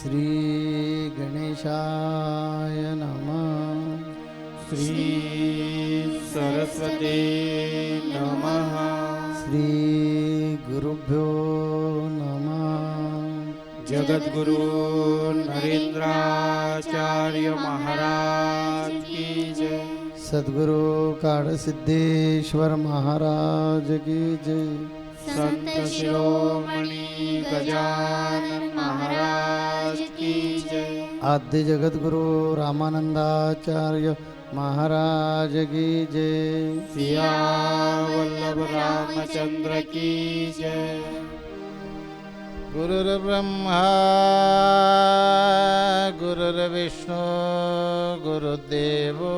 श्री गणेशाय नमः. श्री सरस्वती नमः. श्री गुरुभ्यो नमः. जगद्गुरु नरेंद्राचार्य महाराज की जय. सद्गुरु काळसिद्धेश्वर महाराज की जय. संत शिरोमणि गजानन महाराज की जय. आद्य जगद्गुरु रामानंदाचार्य महाराज की जय. सिया वल्लभ रामचंद्र की जय. गुरुर्ब्रह्मा गुरुर्विष्णु गुरुदेवो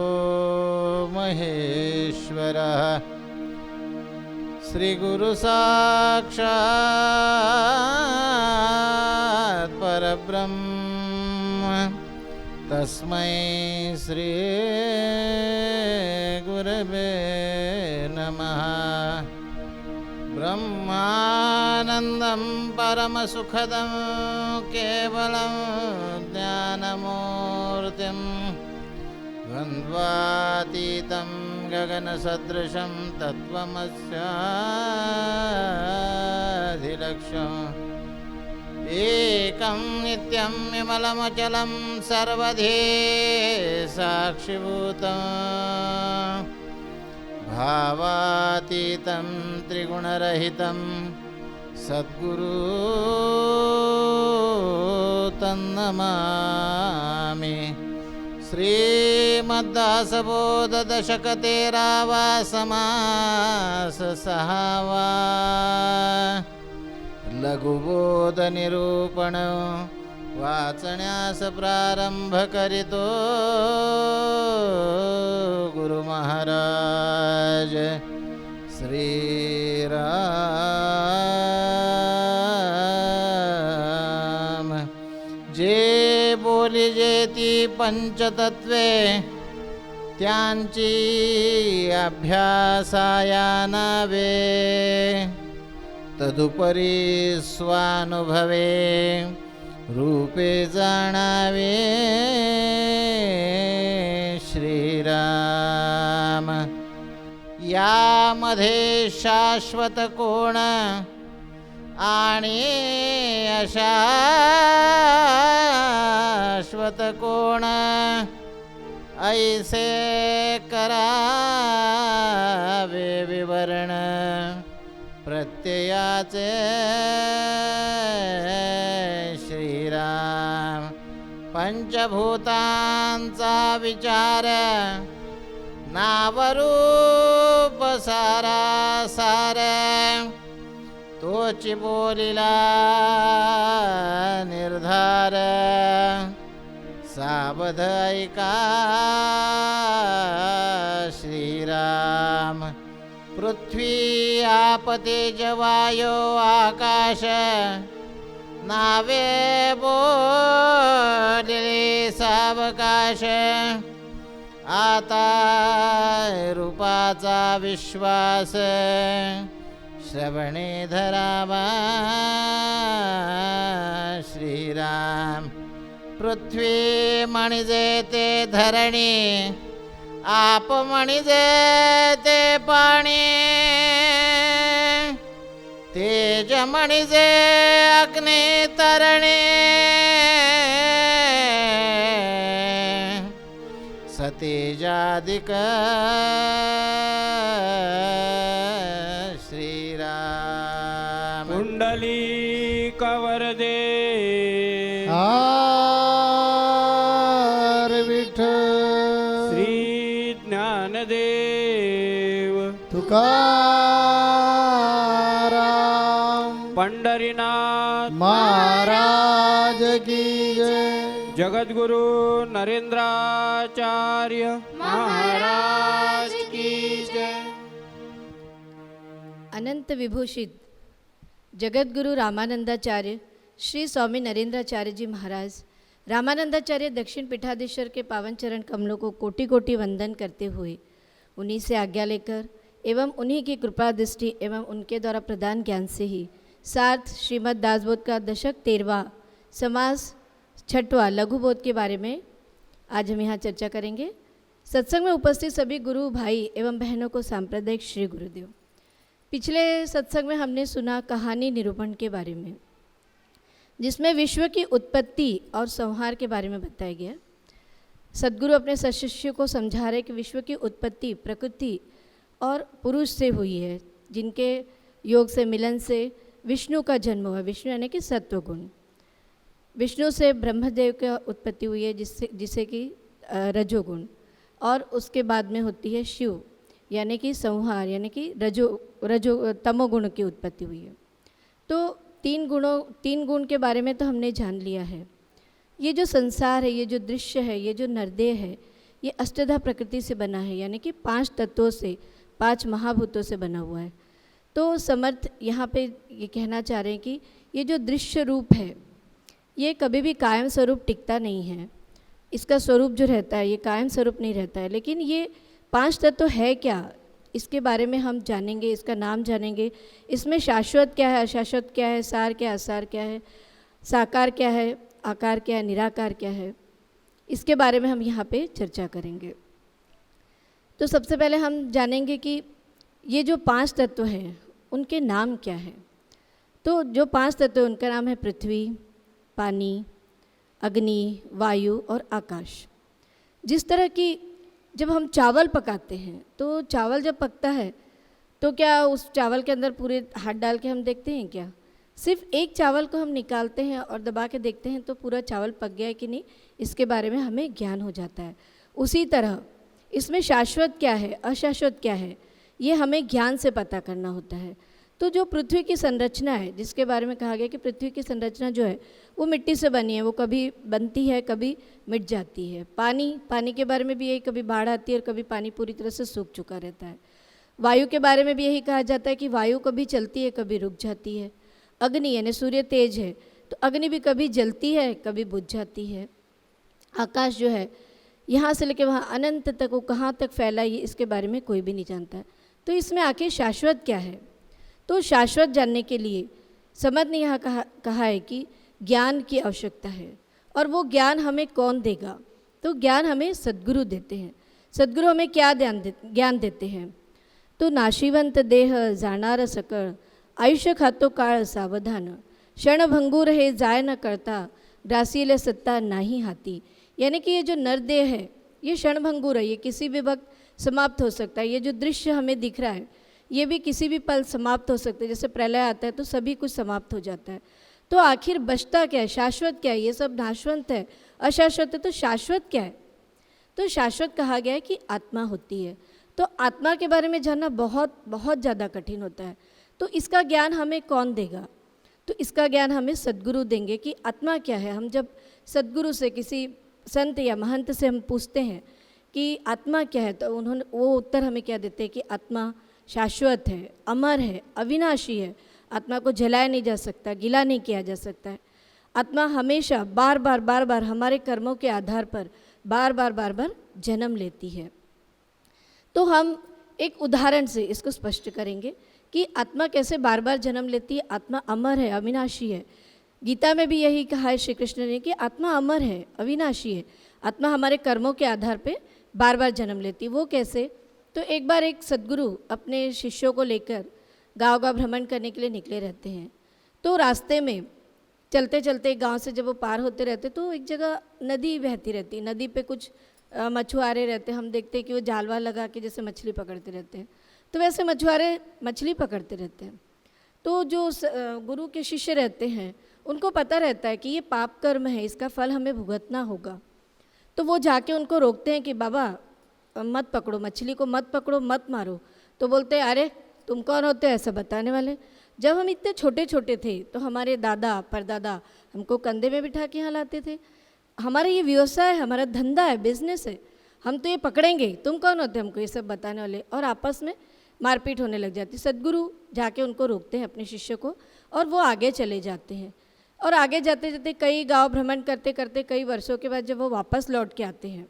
महेश्वरः. श्री गुरु साक्षात् परब्रह्म तस्मै श्री गुरवे नमः. ब्रह्मानन्दं परमसुखदं केवलं ज्ञानमूर्तिं द्वन्द्वातीतं गगनसदृशं तत्त्वमस्याधिलक्ष्यम्. एकं नित्यं विमलमचलं सर्वधी साक्षिभूतम् भावातीतं त्रिगुणरहितं सद्गुरु तन्नमामि. श्रीमद्दासबोधदशकतेरावा समास सहावा लघुबोधनिरूपण वाचण्यास प्रारंभ करितो गुरु महाराज श्रीराम. जे बोलिजे ती पंचतत्वे त्यांची अभ्यासाया नावे तदुपरी स्वानुभवे रूपे जाणावे श्रीराम. यामध्ये शाश्वत कोण आणि अशाश्वत कोण ऐसे करावे विवरण प्रत्ययाचे श्रीराम. पंचभूतांचा विचार नावरूप सारा सार तोची बोलिला निर्धार सावध ऐका श्रीराम. पृथ्वी आप तेज वायो आकाश नावे बोलले सावकाश. आता रूपाचा विश्वास श्रवणे धरावा श्रीराम. पृथ्वी म्हणजे ते धरणी आप म्हणजे ते पाणी तेज म्हणजे अग्नी तरणे सतेजादिक श्रीराम. कुंडली कवरदे आर विठ्ठल श्री ज्ञानदेव तुकाराम पंढरीनाथ महाराज की जय. जगद्गुरु नरेंद्राचार्य महाराज की जय. अनंत विभूषित जगद्गुरु रामानंदाचार्य श्री स्वामी नरेंद्राचार्य जी महाराज रामानंदाचार्य दक्षिण पीठाधीश्वर के पावन चरण कमलों को कोटि कोटि वंदन करते हुए उन्हीं से आज्ञा लेकर एवं उन्हीं की कृपा दृष्टि एवं उनके द्वारा प्रदान ज्ञान से ही सार्थ श्रीमद् दासबोध का दशक 13वां समास छठवां लघुबोध के बारे में आज हम यहाँ चर्चा करेंगे। सत्संग में उपस्थित सभी गुरु भाई एवं बहनों को सांप्रदायिक श्री गुरुदेव। पिछले सत्संग में हमने सुना कहानी निरूपण के बारे में, जिसमें विश्व की उत्पत्ति और संहार के बारे में बताया गया। सद्गुरु अपने सशिष्य को समझा रहे कि विश्व की उत्पत्ति प्रकृति और पुरुष से हुई है, जिनके योग से मिलन से विष्णु का जन्म हुआ। विष्णु यानी कि सत्व गुण। विष्णु से ब्रह्मदेव की उत्पत्ति हुई है, जिसे कि रजोगुण, और उसके बाद में होती है शिव यानी कि संहार यानी कि तमोगुण की उत्पत्ति हुई है। तो तीन गुण के बारे में तो हमने जान लिया है। ये जो संसार है, ये जो दृश्य है, ये जो नरदेह है, ये अष्टधा प्रकृति से बना है, यानी कि 5 तत्वों से, 5 महाभूतों से बना हुआ है। तो समर्थ यहाँ पे ये कहना चाह रहे हैं कि ये जो दृश्य रूप है, ये कभी भी कायम स्वरूप टिकता नहीं है। इसका स्वरूप जो रहता है ये कायम स्वरूप नहीं रहता है। लेकिन ये 5 तत्व है क्या, इसके बारे में हम जानेंगे, इसका नाम जानेंगे। इसमें शाश्वत क्या है, अशाश्वत क्या है, सार क्या है, असार क्या है, साकार क्या है, आकार क्या है, निराकार क्या है, इसके बारे में हम यहाँ पे चर्चा करेंगे। तो सबसे पहले हम जानेंगे कि ये जो 5 तत्व हैं उनके नाम क्या है। तो जो 5 तत्व हैं उनका नाम है पृथ्वी, पानी, अग्नि, वायु और आकाश। जिस तरह की जब हम चावल पकाते हैं तो चावल जब पकता है तो क्या उस चावल के अंदर पूरे हाथ डाल के हम देखते हैं क्या? सिर्फ एक चावल को हम निकालते हैं और दबा के देखते हैं तो पूरा चावल पक गया है कि नहीं, इसके बारे में हमें ज्ञान हो जाता है। उसी तरह इसमें शाश्वत क्या है, अशाश्वत क्या है, ये हमें ज्ञान से पता करना होता है। तो जो पृथ्वी की संरचना है, जिसके बारे में कहा गया कि पृथ्वी की संरचना जो है वो मिट्टी से बनी है, वो कभी बनती है कभी मिट जाती है। पानी के बारे में भी यही, कभी बाढ़ आती है और कभी पानी पूरी तरह से सूख चुका रहता है। वायु के बारे में भी यही कहा जाता है कि वायु कभी चलती है कभी रुक जाती है। अग्नि यानी सूर्य तेज है तो अग्नि भी कभी जलती है कभी बुझ जाती है। आकाश जो है यहाँ से लेकर वहाँ अनंत तक, वो कहाँ तक फैला है इसके बारे में कोई भी नहीं जानता है। तो इसमें आखिर शाश्वत क्या है? तो शाश्वत जानने के लिए समझ ने यहाँ कहा है कि ज्ञान की आवश्यकता है। और वो ज्ञान हमें कौन देगा? तो ज्ञान हमें सद्गुरु देते हैं। सद्गुरु हमें क्या ज्ञान देते हैं? तो नाशिवंत देह जाणार सकळ, आयुष्य खातो काळ सावधान, क्षणभंगूर हे जाय न करता, रासीले सत्ता नाही हाती। यानी कि ये जो नरदेह है ये क्षणभंगूर है, ये किसी भी वक्त समाप्त हो सकता है। ये जो दृश्य हमें दिख रहा है ये भी किसी भी पल समाप्त हो सकता है। जैसे प्रलय आता है तो सभी कुछ समाप्त हो जाता है। तो आखिर बचता क्या है, शाश्वत क्या है? ये सब नाशवंत है, अशाश्वत है, तो शाश्वत क्या है? तो शाश्वत कहा गया है कि आत्मा होती है। तो आत्मा के बारे में जानना बहुत बहुत ज़्यादा कठिन होता है। तो इसका ज्ञान हमें कौन देगा? तो इसका ज्ञान हमें सद्गुरु देंगे कि आत्मा क्या है। हम जब सद्गुरु से, किसी संत या महंत से हम पूछते हैं कि आत्मा क्या है, तो वो उत्तर हमें क्या देते हैं कि आत्मा शाश्वत है, अमर है, अविनाशी है। आत्मा को जलाया नहीं जा सकता, गिला नहीं किया जा सकता है। आत्मा हमेशा बार बार हमारे कर्मों के आधार पर बार बार जन्म लेती है। तो हम एक उदाहरण से इसको स्पष्ट करेंगे कि आत्मा कैसे बार बार जन्म लेती है। आत्मा अमर है, अविनाशी है। गीता में भी यही कहा है श्री कृष्ण ने कि आत्मा अमर है, अविनाशी है। आत्मा हमारे कर्मों के आधार पे बार बार जन्म लेती है। वो कैसे? तो एक बार एक सद्गुरु अपने शिष्यों को लेकर गांव भ्रमण करने के लिए निकले रहते हैं। तो रास्ते में चलते चलते गांव से जब वो पार होते रहते तो एक जगह नदी बहती रहती। नदी पे कुछ मछुआरे रहते। हम देखते हैं कि वो जाल वाल लगा के जैसे मछली पकड़ते रहते हैं। तो वैसे मछुआरे मछली पकड़ते रहते हैं। तो जो गुरु के शिष्य रहते हैं उनको पता रहता है कि ये पाप कर्म है, इसका फल हमें भुगतना होगा। तो वो जाके उनको रोकते हैं कि बाबा मत पकड़ो, मछली को मत पकड़ो, मत मारो। तो बोलते हैं अरे तुम कौन होते हो ऐसा बताने वाले? जब हम इतने छोटे छोटे थे तो हमारे दादा परदादा हमको कंधे में बिठा के यहाँ लाते थे। हमारा ये व्यवसाय है, हमारा धंधा है, बिजनेस है, हम तो ये पकड़ेंगे, तुम कौन होते हमको ये सब बताने वाले? और आपस में मारपीट होने लग जाती। सद्गुरु जाके उनको रोकते हैं अपने शिष्य को और वो आगे चले जाते हैं। और आगे जाते जाते कई गांव भ्रमण करते करते कई वर्षों के बाद जब वो वापस लौट के आते हैं,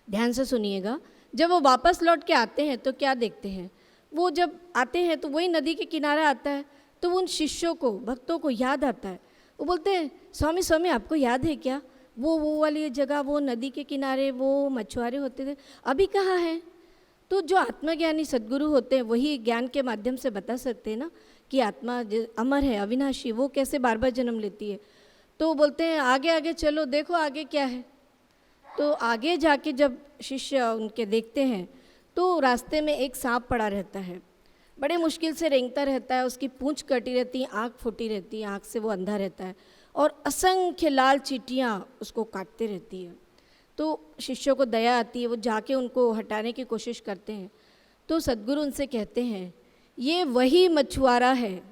ध्यान से सुनिएगा, जब वो वापस लौट के आते हैं तो क्या देखते हैं? वो जब आते हैं तो वही नदी के किनारे आता है। तो उन शिष्यों को, भक्तों को याद आता है। वो बोलते हैं स्वामी स्वामी आपको याद है क्या, वो वाली जगह, वो नदी के किनारे वो मछुआरे होते थे, अभी कहाँ हैं? तो जो आत्मज्ञानी सद्गुरु होते हैं वही ज्ञान के माध्यम से बता सकते हैं ना कि आत्मा अमर है, अविनाशी, वो कैसे बार बार जन्म लेती है। तो बोलते हैं आगे आगे चलो, देखो आगे क्या है। तो आगे जाके जब शिष्य उनके देखते हैं तो रास्ते में एक सांप पड़ा रहता है, बड़े मुश्किल से रेंगता रहता है, उसकी पूंछ कटी रहती है, आँख फूटी रहती है, आँख से वो अंधा रहता है और असंख्य लाल चींटियाँ उसको काटते रहती है। तो शिष्यों को दया आती है, वो जाके उनको हटाने की कोशिश करते हैं। तो सद्गुरु उनसे कहते हैं ये वही मछुआरा है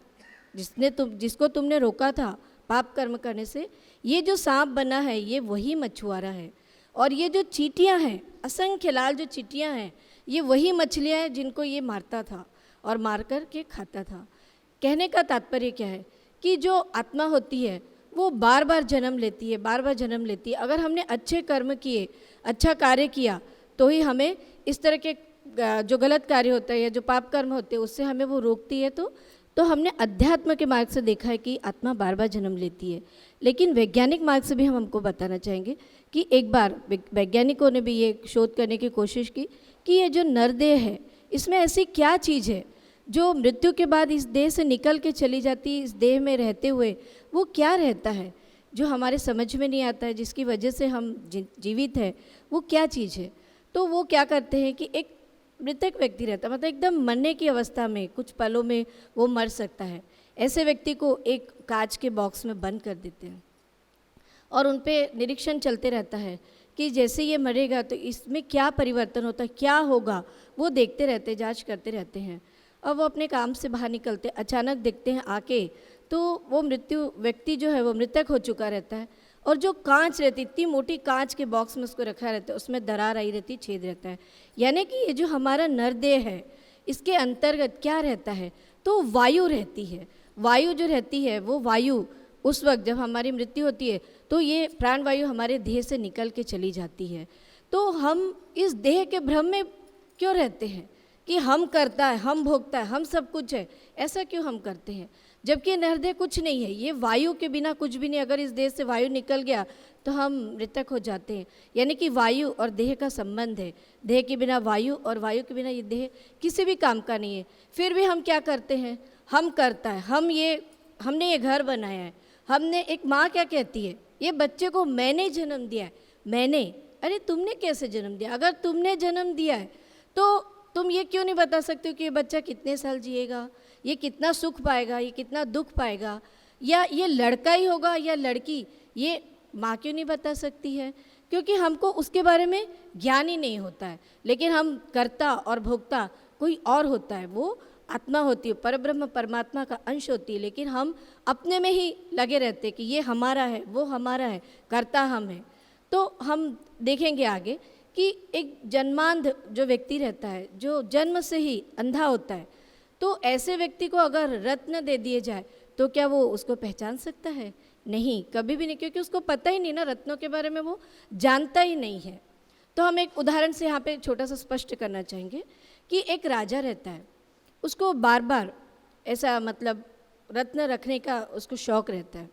जिसको तुमने रोका था पाप कर्म करने से, ये जो सांप बना है ये वही मछुआरा है, और ये जो चींटियाँ हैं, असंख्य लाल जो चींटियाँ हैं, ये वही मछलियाँ हैं जिनको ये मारता था और मार कर के खाता था। कहने का तात्पर्य क्या है कि जो आत्मा होती है वो बार बार जन्म लेती है, बार बार जन्म लेती है। अगर हमने अच्छे कर्म किए, अच्छा कार्य किया, तो ही हमें इस तरह के जो गलत कार्य होता है या जो पाप कर्म होते हैं उससे हमें वो रोकती है। तो हमने अध्यात्म के मार्ग से देखा है कि आत्मा बार बार जन्म लेती है। लेकिन वैज्ञानिक मार्ग से भी हम हमको बताना चाहेंगे कि एक बार वैज्ञानिकों ने भी ये शोध करने की कोशिश की कि ये जो नरदेह है इसमें ऐसी क्या चीज़ है जो मृत्यु के बाद इस देह से निकल के चली जाती, इस देह में रहते हुए वो क्या रहता है जो हमारे समझ में नहीं आता है, जिसकी वजह से हम जीवित हैं, वो क्या चीज़ है। तो वो क्या करते हैं कि एक मृतक व्यक्ति रहता है, मतलब एकदम मरने की अवस्था में कुछ पलों में वो मर सकता है, ऐसे व्यक्ति को एक कांच के बॉक्स में बंद कर देते हैं और उन पे निरीक्षण चलते रहता है कि जैसे ये मरेगा तो इसमें क्या परिवर्तन होता है, क्या होगा, वो देखते रहते, जांच करते रहते हैं। अब वो अपने काम से बाहर निकलते, अचानक देखते हैं आके तो वो व्यक्ति जो है वो मृतक हो चुका रहता है, और जो कांच रहती, इतनी मोटी कांच के बॉक्स में उसको रखा रहता है, उसमें दरार आई रहती, छेद रहता है। यानी कि ये जो हमारा नरदेह है इसके अंतर्गत क्या रहता है, तो वायु रहती है। वायु जो रहती है वो वायु उस वक्त जब हमारी मृत्यु होती है तो ये प्राण वायु हमारे देह से निकल के चली जाती है। तो हम इस देह के भ्रम में क्यों रहते हैं कि हम करता है, हम भोगता है, हम सब कुछ है, ऐसा क्यों हम करते हैं, जबकि नरदेह कुछ नहीं है, ये वायु के बिना कुछ भी नहीं। अगर इस देह से वायु निकल गया तो हम मृतक हो जाते हैं। यानी कि वायु और देह का संबंध है, देह के बिना वायु और वायु के बिना ये देह किसी भी काम का नहीं है। फिर भी हम क्या करते हैं, हम करता है, हमने ये घर बनाया है, हमने एक माँ क्या कहती है, ये बच्चे को मैंने जन्म दिया है, मैंने, अरे तुमने कैसे जन्म दिया? अगर तुमने जन्म दिया है तो तुम ये क्यों नहीं बता सकते हो कि ये बच्चा कितने साल जिएगा, ये कितना सुख पाएगा, ये कितना दुख पाएगा, या ये लड़का ही होगा या लड़की, ये माँ क्यों नहीं बता सकती है? क्योंकि हमको उसके बारे में ज्ञान ही नहीं होता है। लेकिन हम कर्ता और भोक्ता कोई और होता है, वो आत्मा होती है, परब्रह्म परमात्मा का अंश होती है। लेकिन हम अपने में ही लगे रहते कि ये हमारा है, वो हमारा है, कर्ता हम हैं। तो हम देखेंगे आगे कि एक जन्मांध जो व्यक्ति रहता है, जो जन्म से ही अंधा होता है, तो ऐसे व्यक्ति को अगर रत्न दे दिए जाए तो क्या वो उसको पहचान सकता है? नहीं, कभी भी नहीं, क्योंकि उसको पता ही नहीं ना, रत्नों के बारे में वो जानता ही नहीं है। तो हम एक उदाहरण से यहाँ पे छोटा सा स्पष्ट करना चाहेंगे कि एक राजा रहता है, उसको बार बार ऐसा मतलब रत्न रखने का उसको शौक़ रहता है।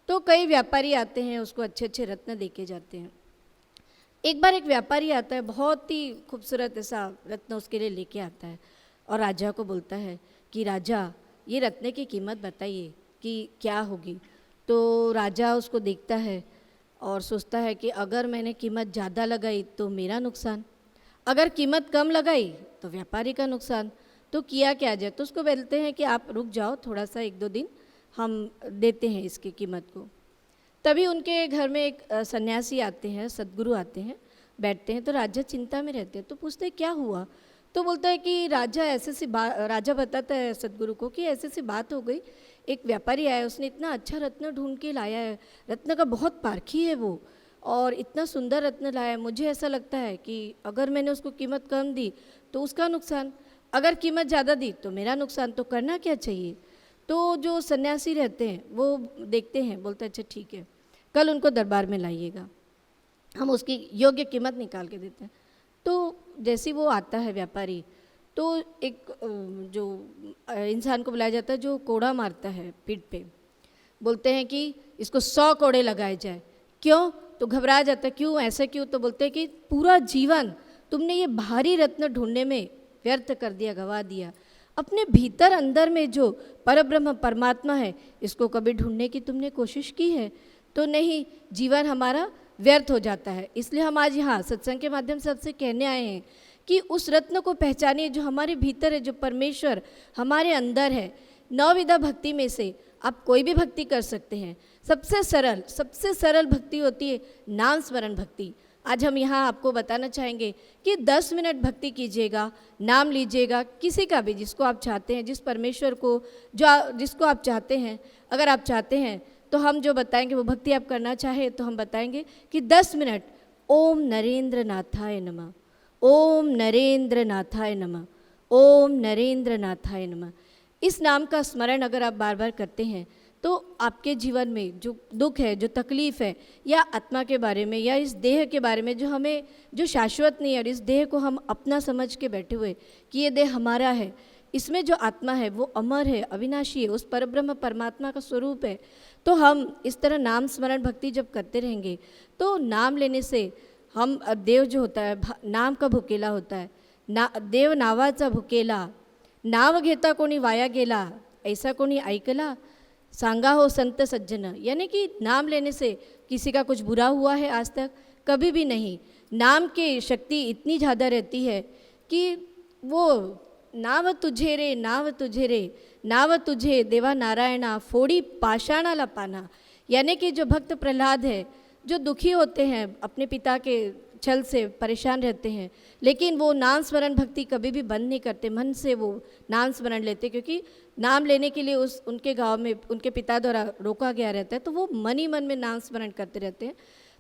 तो कई व्यापारी आते हैं, उसको अच्छे अच्छे रत्न दे के जाते हैं। एक बार एक व्यापारी आता है, बहुत ही खूबसूरत ऐसा रत्न उसके लिए लेके आता है और राजा को बोलता है कि राजा ये रत्न की कीमत बताइए कि क्या होगी। तो राजा उसको देखता है और सोचता है कि अगर मैंने कीमत ज़्यादा लगाई तो मेरा नुकसान, अगर कीमत कम लगाई तो व्यापारी का नुकसान, तो किया क्या जाए। तो उसको बोलते हैं कि आप रुक जाओ थोड़ा सा, 1-2 दिन हम देते हैं इसकी कीमत को। तभी उनके घर में एक सन्यासी आते हैं, सद्गुरु आते हैं, बैठते हैं। तो राजा चिंता में रहते हैं, तो पूछते हैं क्या हुआ। तो बोलता है कि राजा बताता है सद्गुरु को कि ऐसी सी बात हो गई, एक व्यापारी आया, उसने इतना अच्छा रत्न ढूंढ के लाया है, रत्न का बहुत पारखी है वो, और इतना सुंदर रत्न लाया है। मुझे ऐसा लगता है कि अगर मैंने उसको कीमत कम दी तो उसका नुकसान, अगर कीमत ज़्यादा दी तो मेरा नुकसान, तो करना क्या चाहिए। तो जो सन्यासी रहते हैं वो देखते हैं, बोलते हैं अच्छा ठीक है, कल उनको दरबार में लाइएगा, हम उसकी योग्य कीमत निकाल के देते हैं। तो जैसे वो आता है व्यापारी, तो एक जो इंसान को बुलाया जाता है जो कोड़ा मारता है पीठ पे, बोलते हैं कि इसको 100 कोड़े लगाए जाए। क्यों? तो घबरा जाता है, क्यों ऐसा क्यों? तो बोलते हैं कि पूरा जीवन तुमने ये भारी रत्न ढूंढने में व्यर्थ कर दिया, गवा दिया। अपने भीतर अंदर में जो परब्रह्म परमात्मा है, इसको कभी ढूंढने की तुमने कोशिश की है? तो नहीं, जीवन हमारा व्यर्थ हो जाता है। इसलिए हम आज यहाँ सत्संग के माध्यम से सबसे कहने आए हैं कि उस रत्न को पहचानिए जो हमारे भीतर है, जो परमेश्वर हमारे अंदर है। 9 विधा भक्ति में से आप कोई भी भक्ति कर सकते हैं। सबसे सरल भक्ति होती है नाम स्मरण भक्ति। आज हम यहाँ आपको बताना चाहेंगे कि 10 मिनट भक्ति कीजिएगा, नाम लीजिएगा, किसी का भी जिसको आप चाहते हैं, जिस परमेश्वर को जिसको आप चाहते हैं। अगर आप चाहते हैं तो हम जो बताएंगे वो भक्ति आप करना चाहे तो हम बताएंगे कि 10 मिनट ओम नरेंद्र नाथाय नमः, ओम नरेंद्र नाथाय नमः, ओम नरेंद्र नाथाय नमः। इस नाम का स्मरण अगर आप बार बार करते हैं तो आपके जीवन में जो दुख है, जो तकलीफ है, या आत्मा के बारे में या इस देह के बारे में जो शाश्वत नहीं है, और इस देह को हम अपना समझ के बैठे हुए कि ये देह हमारा है, इसमें जो आत्मा है वो अमर है, अविनाशी है, उस परब्रह्म परमात्मा का स्वरूप है। तो हम इस तरह नाम स्मरण भक्ति जब करते रहेंगे तो नाम लेने से हम देव जो होता है नाम का भुकेला होता है। देव नावाचा भुकेला, नाव घेता कोणी वाया गेला, ऐसा कोणी ऐकला, सांगा हो संत सज्जन। यानी कि नाम लेने से किसी का कुछ बुरा हुआ है आज तक? कभी भी नहीं। नाम की शक्ति इतनी ज़्यादा रहती है कि वो नाव तुझे रे, नाव तुझे रे, नाव तुझे देवा नारायणा, फोड़ी पाषाणाला पाना। यानी कि जो भक्त प्रहलाद है, जो दुखी होते हैं, अपने पिता के छल से परेशान रहते हैं, लेकिन वो नाम स्मरण भक्ति कभी भी बंद नहीं करते, मन से वो नाम स्मरण लेते, क्योंकि नाम लेने के लिए उनके गांव में उनके पिता द्वारा रोका गया रहता है, तो वो मन ही मन में नाम स्मरण करते रहते हैं।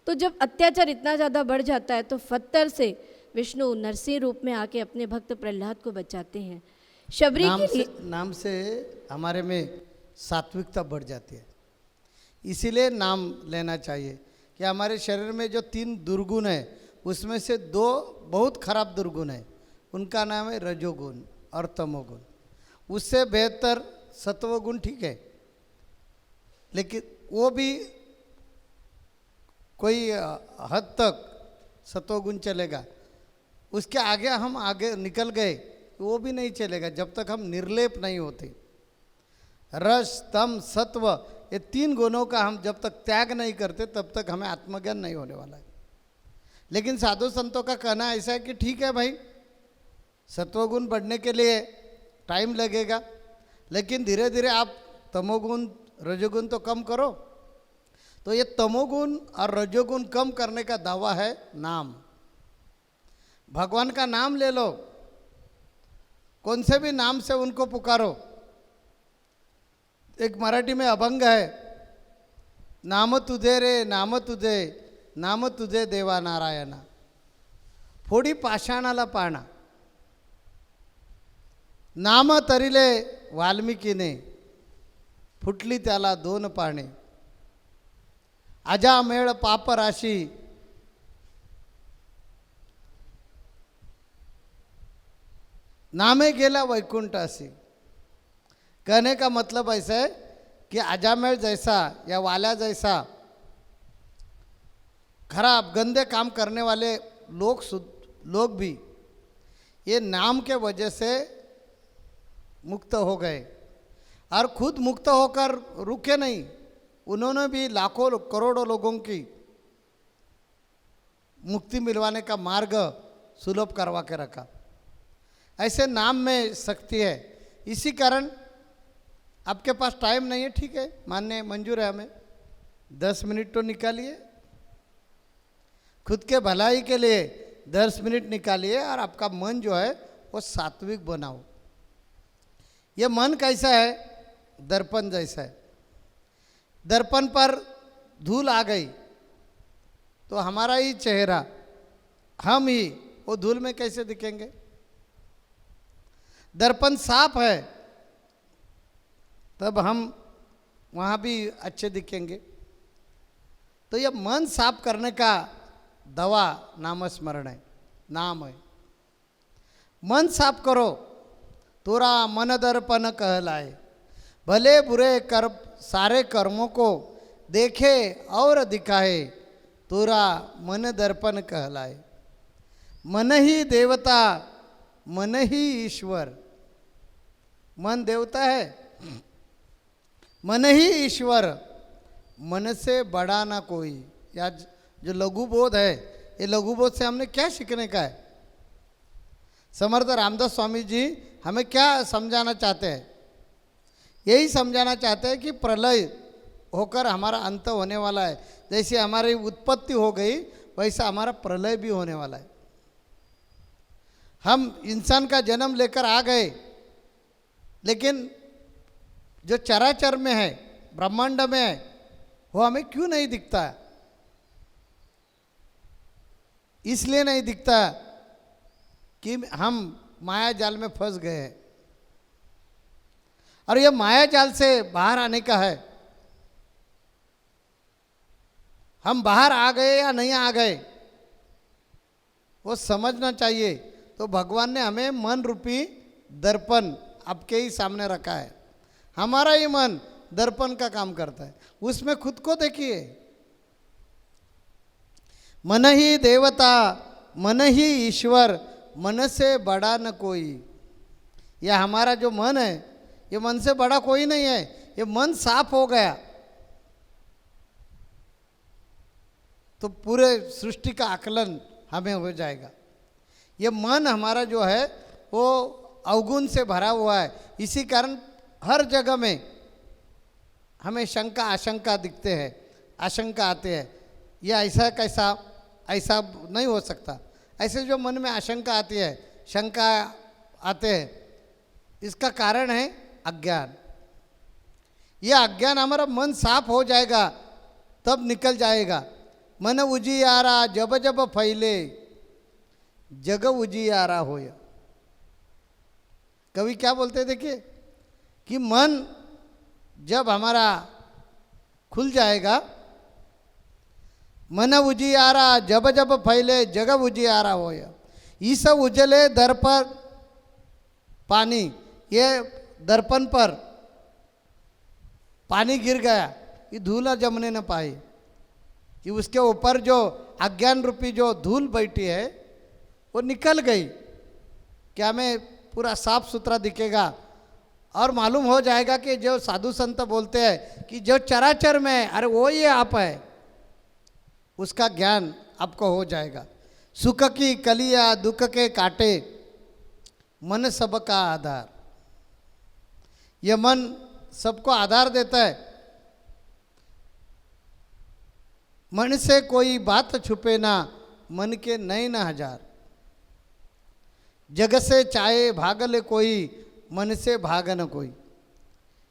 तो जब अत्याचार इतना ज़्यादा बढ़ जाता है तो फत्तर से विष्णु नरसिंह रूप में आके अपने भक्त प्रहलाद को बचाते हैं। शबरी नाम से हमारे में सात्विकता बढ़ जाती है, इसीलिए नाम लेना चाहिए। कि हमारे शरीर में जो 3 दुर्गुण है उसमें से 2 बहुत खराब दुर्गुण है, उनका नाम है रजोगुण और तमोगुण। उससे बेहतर सत्वगुण ठीक है, लेकिन वो भी कोई हद तक सत्वगुण चलेगा, उसके आगे हम आगे निकल गए वो भी नहीं चलेगा जब तक हम निर्लेप नहीं होते। रस तम सत्व, ये 3 गुणों का हम जब तक त्याग नहीं करते तब तक हमें आत्मज्ञान नहीं होने वाला है। लेकिन साधु संतों का कहना ऐसा है कि ठीक है भाई, सत्वगुण बढ़ने के लिए टाइम लगेगा, लेकिन धीरे धीरे आप तमोगुण रजोगुण तो कम करो। तो ये तमोगुण और रजोगुण कम करने का दावा है नाम। भगवान का नाम ले लो, कौन से भी नाम से उनको पुकारो। एक मराठी में अभंग है, नाम तुझे रे नाम तुझे, नाम तुझे देवा नारायणा, फोडी पाषाणाला पाना, नाम तरिले वाल्मिकीने, फुटली त्याला 2 पाने, अजामेळ पापराशी, नामे गेला वैकुंठासी। कहने का मतलब ऐसा है कि अजामेळ जैसा या वाला जैसा खराब गंदे काम करने वाले लोग भी ये नाम के वजह से मुक्त हो गए, और खुद मुक्त होकर रुके नहीं, उन्होंने भी लाखों करोड़ों लोगों की मुक्ति मिलवाने का मार्ग सुलभ करवा के रखा। ऐसे नाम में शक्ति है। इसी कारण आपके पास टाइम नहीं है, ठीक है, मानने मंजूर है, हमें 10 मिनट तो निकालिए, खुद के भलाई के लिए 10 मिनट निकालिए, और आपका मन जो है वो सात्विक बनाओ। ये मन कैसा है? दर्पण जैसा है। दर्पण पर धूल आ गई तो हमारा ही चेहरा, हम ही वो धूल में कैसे दिखेंगे? दर्पण साफ है तब हम वहाँ भी अच्छे दिखेंगे। तो ये मन साफ करने का दवा नामस्मरण है, नाम है। मन साफ करो, तोरा मन दर्पण कहलाए, भले बुरे कर्म सारे कर्मों को देखे और दिखाए, तोरा मन दर्पण कहलाए। मन ही देवता मन ही ईश्वर। मन देवता है, मन ही ईश्वर, मन से बड़ा ना कोई। या जो लघु बोध है, ये लघु बोध से हमने क्या सीखने का है? समर्थ रामदास स्वामी जी हमें क्या समझाना चाहते हैं? यही समझाना चाहते हैं कि प्रलय होकर हमारा अंत होने वाला है। जैसे हमारी उत्पत्ति हो गई वैसा हमारा प्रलय भी होने वाला है। हम इंसान का जन्म लेकर आ गए, लेकिन जो चराचर में है, ब्रह्मांड में है, वो हमें क्यों नहीं दिखता? इसलिए नहीं दिखता कि हम माया जाल में फंस गए हैं। और ये माया जाल से बाहर आने का है। हम बाहर आ गए या नहीं आ गए वो समझना चाहिए। तो भगवान ने हमें मन रूपी दर्पण आपके ही सामने रखा है। हमारा ही मन दर्पण का काम करता है, उसमें खुद को देखिए। मन ही देवता मन ही ईश्वर, मन से बड़ा न कोई। यह हमारा जो मन है, ये मन से बड़ा कोई नहीं है। ये मन साफ हो गया तो पूरे सृष्टि का आकलन हमें हो जाएगा। ये मन हमारा जो है वो अवगुण से भरा हुआ है। इसी कारण हर जगह में हमें शंका आशंका दिखते हैं, आशंका आते हैं। यह ऐसा कैसा, ऐसा नहीं हो सकता। ऐसे जो मन में आशंका आती है, शंका आते हैं, इसका कारण है अज्ञान। यह अज्ञान हमारा मन साफ हो जाएगा तब निकल जाएगा। मन उजियारा जब जब फैले, जग उजियारा होय। कवि क्या बोलते हैं देखिए, कि मन जब हमारा खुल जाएगा, मन उजियारा जब जब फैले जग उजियारा होय। इस उजले दर्पण पानी, ये दर्पण पर पानी गिर गया, ये धूल जमने न पाई। कि उसके ऊपर जो अज्ञान रूपी जो धूल बैठी है वो निकल गई, क्या हमें पूरा साफ सुथरा दिखेगा। और मालूम हो जाएगा कि जो साधु संत बोलते हैं कि जो चराचर में है, अरे वो ये आप है, उसका ज्ञान आपको हो जाएगा। सुख की कलिया दुख के काटे, मन सबका आधार। यह मन सबको आधार देता है। मन से कोई बात छुपे ना, मन के नैन हजार। जग से चाहे भाग ले कोई, मन से भाग न कोई।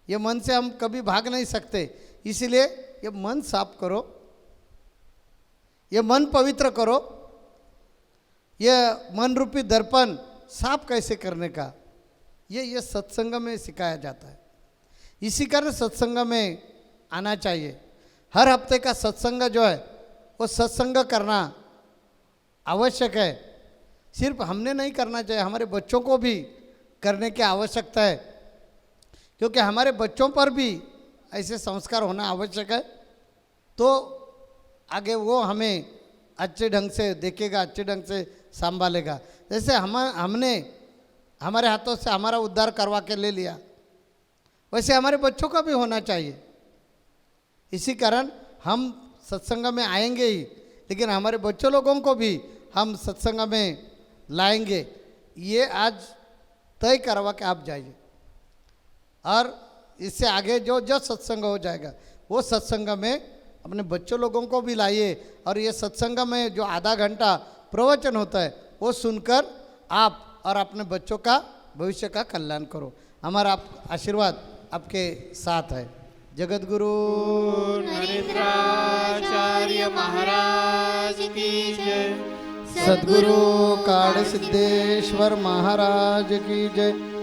ये मन से हम कभी भाग नहीं सकते। इसलिए ये मन साफ करो, ये मन पवित्र करो। ये मन रूपी दर्पण साफ कैसे करने का, ये सत्संग में सिखाया जाता है। इसी कारण सत्संग में आना चाहिए। हर हफ्ते का सत्संग जो है वो सत्संग करना आवश्यक है। सिर्फ हमने नहीं करना चाहिए, हमारे बच्चों को भी करने की आवश्यकता है। क्योंकि हमारे बच्चों पर भी ऐसे संस्कार होना आवश्यक है। तो आगे वो हमें अच्छे ढंग से देखेगा, अच्छे ढंग से संभालेगा। जैसे हमने हमारे हाथों से हमारा उद्धार करवा के ले लिया, वैसे हमारे बच्चों का भी होना चाहिए। इसी कारण हम सत्संग में आएंगे ही, लेकिन हमारे बच्चों लोगों को भी हम सत्संग में लाएंगे। ये आज तय करवा के आप जाइए। और इससे आगे जो जो सत्संग हो जाएगा वो सत्संग में अपने बच्चों लोगों को भी लाइए। और ये सत्संग में जो आधा घंटा प्रवचन होता है वो सुनकर आप और अपने बच्चों का भविष्य का कल्याण करो। हमारा आशीर्वाद आपके साथ है। जगत गुरु नरेंद्राचार्य महाराज की जय। सद्गुरु काड़ सिद्धेश्वर महाराज की जय।